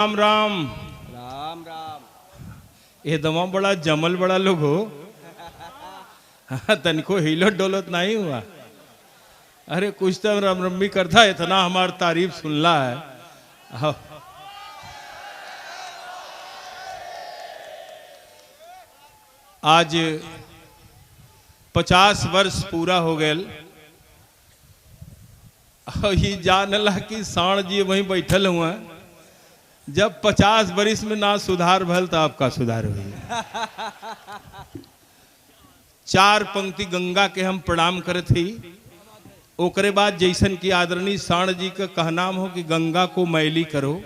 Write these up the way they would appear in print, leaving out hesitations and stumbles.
राम राम राम राम। ये दमा बड़ा जमल बड़ा लोग हो। तनिको हिलत डोलत नहीं हुआ। अरे कुछ तो रम रम भी करता है, इतना हमार तारीफ सुनला है। हाँ। आज 50 वर्ष पूरा हो गए। ये जानला कि साण जी वहीं बैठल हुआ। जब 50 वर्ष में ना सुधार भल तो आपका सुधार हुई। 4 पंक्ति गंगा के हम प्रणाम करे थी। ओकरे बाद जैसन की आदरणीय साण जी का कहनाम हो कि गंगा को मैली करो,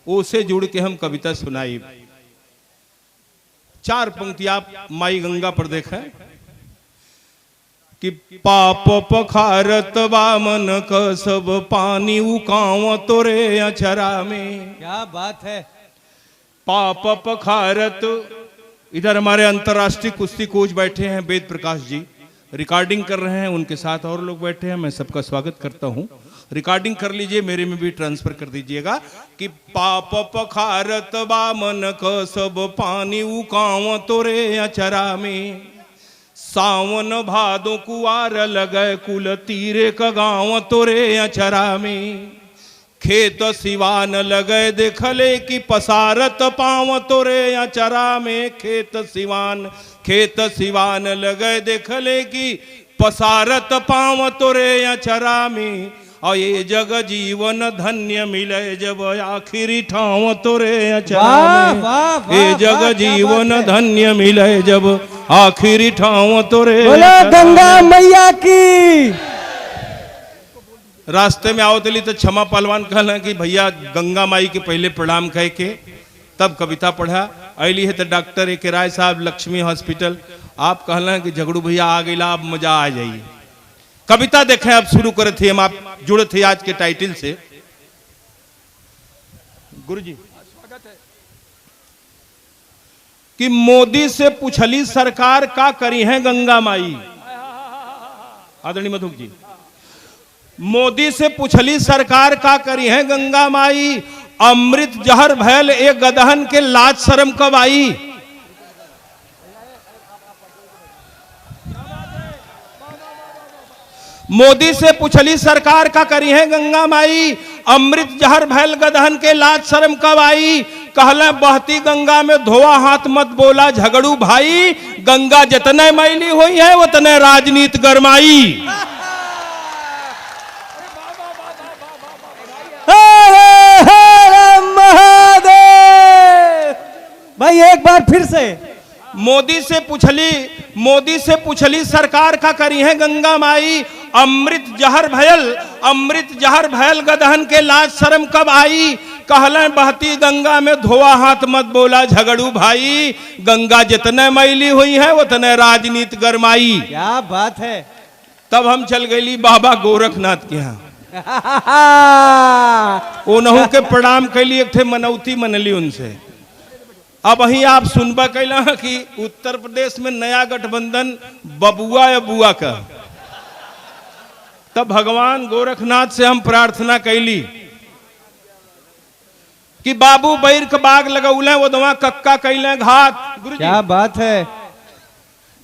उसे जुड़ के हम कविता सुनाई। 4 पंक्ति आप माई गंगा पर देखें कि पाप पखारत वामन का सब पानी उकाव तोरे अचरा में। क्या बात है। पाप पखारत। इधर हमारे अंतर्राष्ट्रीय कुश्ती कोच बैठे हैं वेद प्रकाश जी, रिकॉर्डिंग कर रहे हैं। उनके साथ और लोग बैठे हैं। मैं सबका स्वागत करता हूं। रिकॉर्डिंग कर लीजिए, मेरे में भी ट्रांसफर कर दीजिएगा कि पाप पखारत वामन का सब पानी उकाव तोरे अचरा में। सावन भादो कुआर लगे कुल तीरे का गाँव तोरे अचरा में। खेत सिवान लगे देखले कि पसारत पाँव तोरे अचरा में। खेत सिवान लगे देखले कि पसारत पाँव तोरे अचरा में। और ये जग जीवन धन्य मिले जब आखिरी ठाव तोरे अचरा में। ये जग जीवन धन्य मिले जब आखिरी ठाव तोरे। बोलो गंगा मैया की। रास्ते में आओ तली तो क्षमा पहलवान कहला कि भैया गंगा माई के पहले प्रणाम कह के तब कविता पढ़ा। अली है तो डॉक्टर एक राय साहब लक्ष्मी हॉस्पिटल। आप कहला कि झगड़ू भैया आ गई, आप मजा आ जाइए। कविता देखें, आप शुरू करे थे, हम आप जुड़े थे आज के टाइटल से। गुरुजी स्वागत है। कि मोदी से पूछली सरकार का करी है गंगा माई। आदरणीय मधुक जी, मोदी से पूछली सरकार का करी है गंगा माई। अमृत जहर भैल एक गदहन के लाज शर्म कब आई। मोदी से पूछली सरकार का करी है गंगा माई। अमृत जहर भैल गदहन के लाज शर्म कब आई। कहला बहती गंगा में धोआ हाथ मत बोला झगड़ू भाई। गंगा जितने मैली हुई है उतने राजनीति गरमाई। भाई एक बार फिर से। मोदी से पूछली सरकार का करी है गंगा माई। अमृत जहर भयल गदहन के लाज शर्म कब आई। कहला बहती गंगा में धोआ हाथ मत बोला झगड़ू भाई। गंगा जितने मैली हुई है उतने राजनीति गरमाई। क्या बात है। तब हम चल गई बाबा गोरखनाथ के यहाँ। ओनहु के प्रणाम कैली, एक थे मनौती मनली उनसे। अब वहीं आप सुनबा कैला कि उत्तर प्रदेश में नया गठबंधन बबुआ या बुआ का। तब भगवान गोरखनाथ से हम प्रार्थना कैली कि बाबू बैर के बाग लगौले वो दवा कक्का कैले घात। गुरु क्या बात है।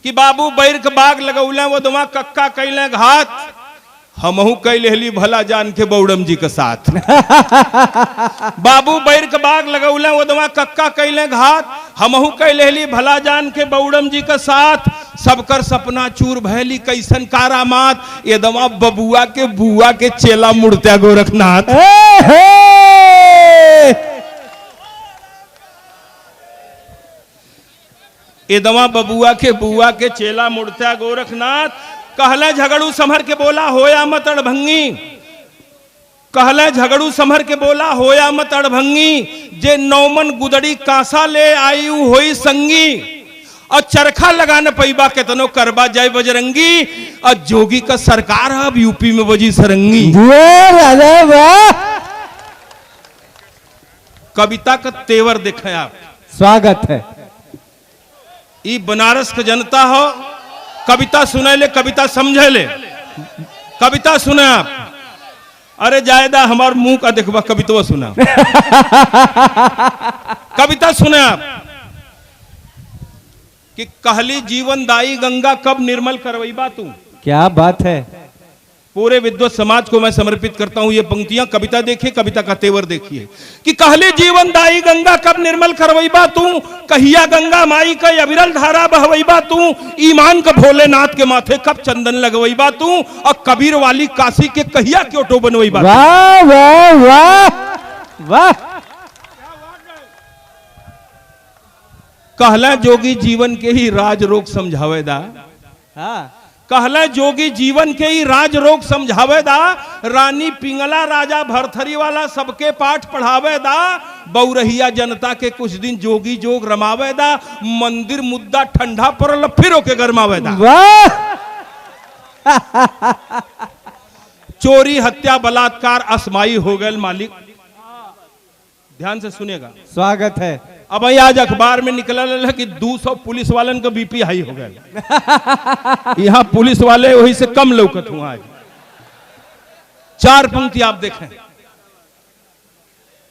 कि बाबू बैर के बाग लगौले वो दवा कक्का कैले घात। हमहू कैलेली भला जान के बौड़म जी के साथ। बाबू बैर के बाग लगौले वो दवा कक्का कैले घात। हमहू कैलेली भला जान के बौड़म जी के साथ। सबकर सपना चूर भैली कैसन कारामात। ये दवा बबुआ के बुआ के चेला मुड़त्या गोरखनाथ। ये दवा बबुआ के बुआ के चेला मुड़त्या गोरखनाथ। कहले झगड़ू संभर के बोला होया मत अड़भंगी। कहले झगड़ू संभर के बोला होया मत अड़भंगी। जे नौमन गुदड़ी कांसा ले आई होई संगी। और चरखा लगाने पैबा केतनो करबा जय बजरंगी। और जोगी का सरकार अब यूपी में बजी सरंगी। कविता का तेवर देखें आप। स्वागत है। ये बनारस का जनता हो, कविता सुने ले, कविता समझे ले। कविता सुने आप। अरे जायदा हमार मुंह का देखबा, कविता सुना। कविता सुने आप कि कहली जीवनदायी गंगा कब निर्मल करवईबा तू। क्या बात है। पूरे विद्वत समाज को मैं समर्पित करता हूं ये पंक्तियां। कविता देखिए, कविता का तेवर देखिए कि कहली जीवनदायी गंगा कब निर्मल करवईबा तू, कहिया गंगा माई का अविरल धारा बहवईबा तू, ईमान का भोलेनाथ के माथे कब चंदन लगवईबा तू, और कबीर वाली काशी के कहिया क्योटो बनवईबा। वाह वाह वाह वाह। कहला जोगी जीवन के ही राज रोग समझावेदा। हाँ, कहला जोगी जीवन के ही राज रोग समझावेदा, रानी पिंगला राजा भरथरी वाला सबके पाठ पढ़ावेदा, बौरहिया जनता के कुछ दिन जोगी जोग रमावेदा, मंदिर मुद्दा ठंडा पड़ल फिर ओके गरमावेदा। वाह। चोरी हत्या बलात्कार असमाई हो गए मालिक। ध्यान से सुनेगा, स्वागत है। अब आज अखबार में निकला है कि 200 पुलिस वालन का बीपी हाई हो गया। यहाँ पुलिस वाले वही से कम लौकत हुआ। आज 4 पंक्ति आप देखें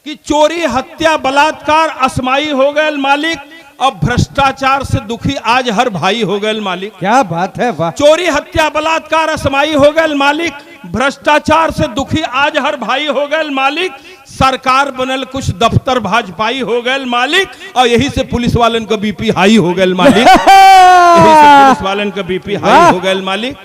कि चोरी हत्या बलात्कार असमाई हो गए मालिक, अब भ्रष्टाचार से दुखी आज हर भाई हो गए मालिक। क्या बात है। वाह। चोरी हत्या बलात्कार असमाई हो गए मालिक, भ्रष्टाचार से दुखी आज हर भाई हो गए मालिक, सरकार बनल कुछ दफ्तर भाजपाई हो गए मालिक, और यही से पुलिस वालन का बीपी हाई हो गए मालिक। यही से पुलिस वालन का बीपी हाई हो गए मालिक।